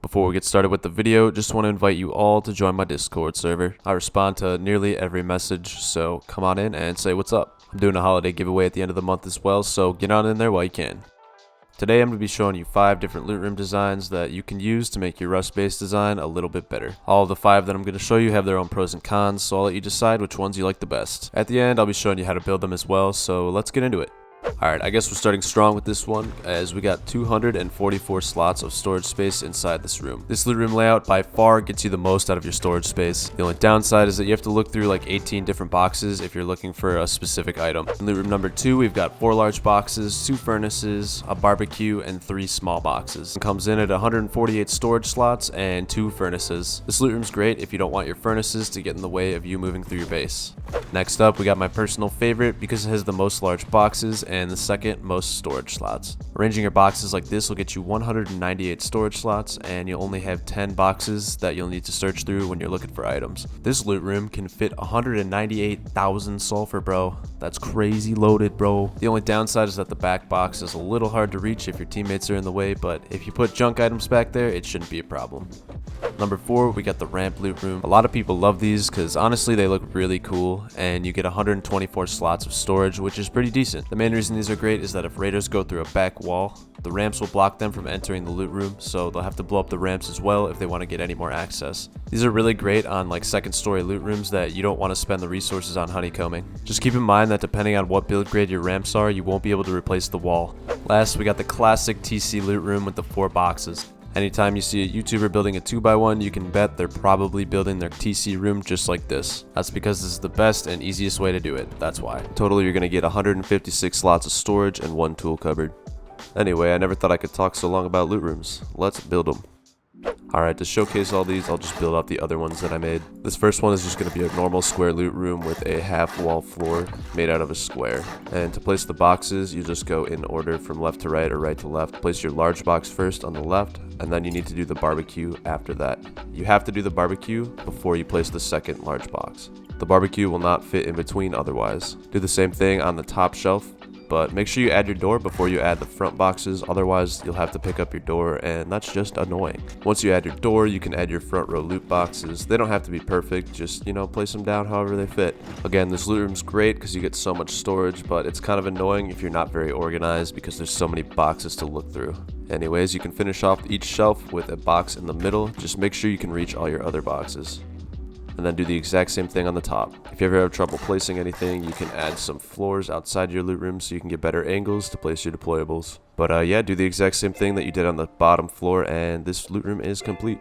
Before we get started with the video, just want to invite you all to join my Discord server. I respond to nearly every message, so come on in and say what's up. I'm doing a holiday giveaway at the end of the month as well, so get on in there while you can. Today I'm going to be showing you 5 different loot room designs that you can use to make your Rust-based design a little bit better. All of the 5 that I'm going to show you have their own pros and cons, so I'll let you decide which ones you like the best. At the end, I'll be showing you how to build them as well, so let's get into it. Alright, I guess we're starting strong with this one, as we got 244 slots of storage space inside this room. This loot room layout by far gets you the most out of your storage space. The only downside is that you have to look through like 18 different boxes if you're looking for a specific item. In loot room number 2, we've got 4 large boxes, 2 furnaces, a barbecue, and 3 small boxes. It comes in at 148 storage slots and 2 furnaces. This loot room's great if you don't want your furnaces to get in the way of you moving through your base. Next up, we got my personal favorite because it has the most large boxes and the second most storage slots. Arranging your boxes like this will get you 198 storage slots, and you'll only have 10 boxes that you'll need to search through when you're looking for items. This loot room can fit 198,000 sulfur, bro. That's crazy loaded, bro. The only downside is that the back box is a little hard to reach if your teammates are in the way, but if you put junk items back there, it shouldn't be a problem. Number 4, we got the ramp loot room. A lot of people love these because honestly they look really cool, and you get 124 slots of storage, which is pretty decent. The main reason these are great is that if raiders go through a back wall, the ramps will block them from entering the loot room, so they'll have to blow up the ramps as well if they want to get any more access. These are really great on like second story loot rooms that you don't want to spend the resources on honeycombing. Just keep in mind that depending on what build grade your ramps are, you won't be able to replace the wall. Last, we got the classic TC loot room with the 4 boxes. Anytime you see a YouTuber building a 2x1, you can bet they're probably building their TC room just like this. That's because this is the best and easiest way to do it, that's why. Total, you're going to get 156 slots of storage and 1 tool cupboard. Anyway, I never thought I could talk so long about loot rooms. Let's build them. Alright, to showcase all these, I'll just build out the other ones that I made. This first one is just going to be a normal square loot room with a half wall floor made out of a square. And to place the boxes, you just go in order from left to right or right to left. Place your large box first on the left, and then you need to do the barbecue after that. You have to do the barbecue before you place the second large box. The barbecue will not fit in between otherwise. Do the same thing on the top shelf, but make sure you add your door before you add the front boxes, otherwise you'll have to pick up your door, and that's just annoying. Once you add your door, you can add your front row loot boxes. They don't have to be perfect, just, place them down however they fit. Again, this loot room's great because you get so much storage, but it's kind of annoying if you're not very organized because there's so many boxes to look through. Anyways, you can finish off each shelf with a box in the middle. Just make sure you can reach all your other boxes. And then do the exact same thing on the top. If you ever have trouble placing anything, you can add some floors outside your loot room so you can get better angles to place your deployables. But yeah, do the exact same thing that you did on the bottom floor, and this loot room is complete.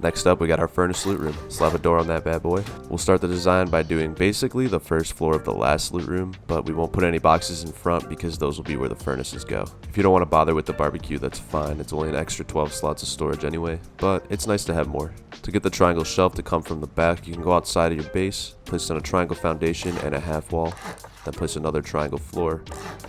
Next up, we got our furnace loot room. Slap a door on that bad boy. We'll start the design by doing basically the first floor of the last loot room, but we won't put any boxes in front because those will be where the furnaces go. If you don't want to bother with the barbecue, that's fine. It's only an extra 12 slots of storage anyway, but it's nice to have more. To get the triangle shelf to come from the back, you can go outside of your base, place down a triangle foundation and a half wall, then place another triangle floor,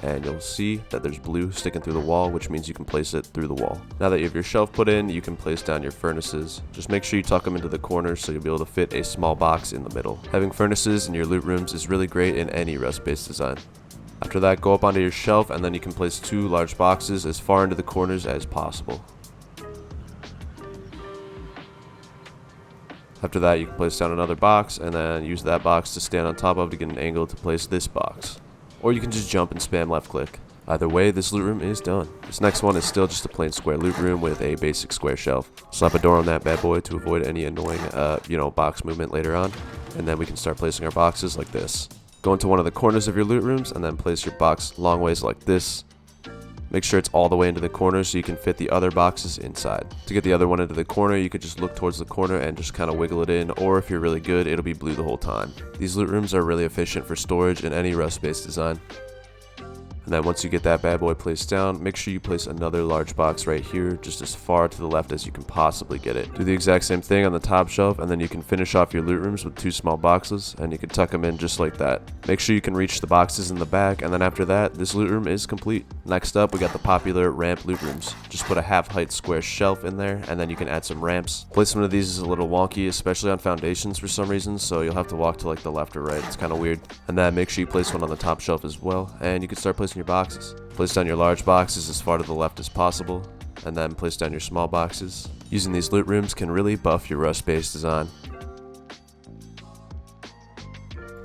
and you'll see that there's blue sticking through the wall, which means you can place it through the wall. Now that you have your shelf put in, you can place down your furnaces. Just make sure you tuck them into the corners so you'll be able to fit a small box in the middle. Having furnaces in your loot rooms is really great in any Rust-based design. After that, go up onto your shelf, and then you can place 2 large boxes as far into the corners as possible. After that, you can place down another box, and then use that box to stand on top of to get an angle to place this box. Or you can just jump and spam left click. Either way, this loot room is done. This next one is still just a plain square loot room with a basic square shelf. Slap a door on that bad boy to avoid any annoying, box movement later on. And then we can start placing our boxes like this. Go into one of the corners of your loot rooms, and then place your box long ways like this. Make sure it's all the way into the corner so you can fit the other boxes inside. To get the other one into the corner, you could just look towards the corner and just kind of wiggle it in, or if you're really good, it'll be blue the whole time. These loot rooms are really efficient for storage in any Rust-based design. And then once you get that bad boy placed down, make sure you place another large box right here, just as far to the left as you can possibly get it. Do the exact same thing on the top shelf, and then you can finish off your loot rooms with 2 small boxes, and you can tuck them in just like that. Make sure you can reach the boxes in the back, and then after that, this loot room is complete. Next up, we got the popular ramp loot rooms. Just put a half-height square shelf in there, and then you can add some ramps. Placement of these is a little wonky, especially on foundations for some reason, so you'll have to walk to like the left or right. It's kind of weird. And then make sure you place one on the top shelf as well, and you can start placing your boxes. Place down your large boxes as far to the left as possible, and then place down your small boxes. Using these loot rooms can really buff your Rust base design.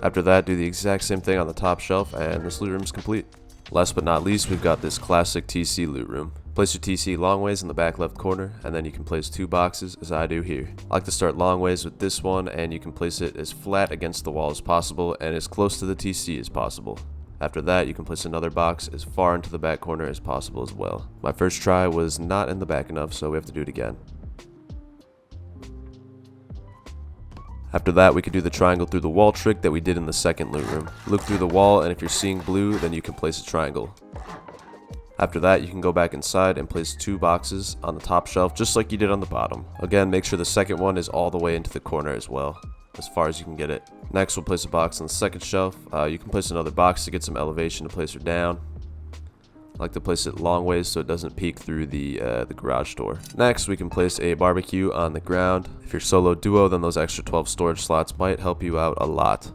After that, do the exact same thing on the top shelf and this loot room is complete. Last but not least, we've got this classic TC loot room. Place your TC long ways in the back left corner, and then you can place 2 boxes as I do here. I like to start long ways with this one, and you can place it as flat against the wall as possible and as close to the TC as possible. After that, you can place another box as far into the back corner as possible as well. My first try was not in the back enough, so we have to do it again. After that, we can do the triangle through the wall trick that we did in the second loot room. Look through the wall, and if you're seeing blue, then you can place a triangle. After that, you can go back inside and place 2 boxes on the top shelf just like you did on the bottom. Again, make sure the second one is all the way into the corner as well, as far as you can get it. Next, we'll place a box on the second shelf. You can place another box to get some elevation to place her down. I like to place it long ways so it doesn't peek through the garage door. Next, we can place a barbecue on the ground. If you're solo duo, then those extra 12 storage slots might help you out a lot.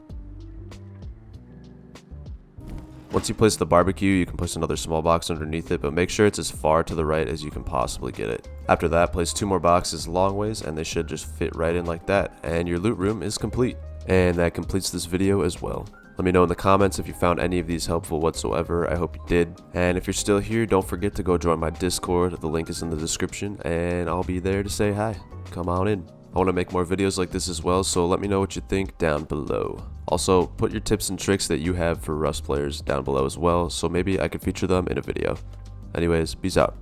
Once you place the barbecue, you can place another small box underneath it, but make sure it's as far to the right as you can possibly get it. After that, place 2 more boxes long ways, and they should just fit right in like that, and your loot room is complete. And that completes this video as well. Let me know in the comments if you found any of these helpful whatsoever. I hope you did. And if you're still here, don't forget to go join my Discord. The link is in the description, and I'll be there to say hi. Come on in. I want to make more videos like this as well, so let me know what you think down below. Also, put your tips and tricks that you have for Rust players down below as well, so maybe I could feature them in a video. Anyways, peace out.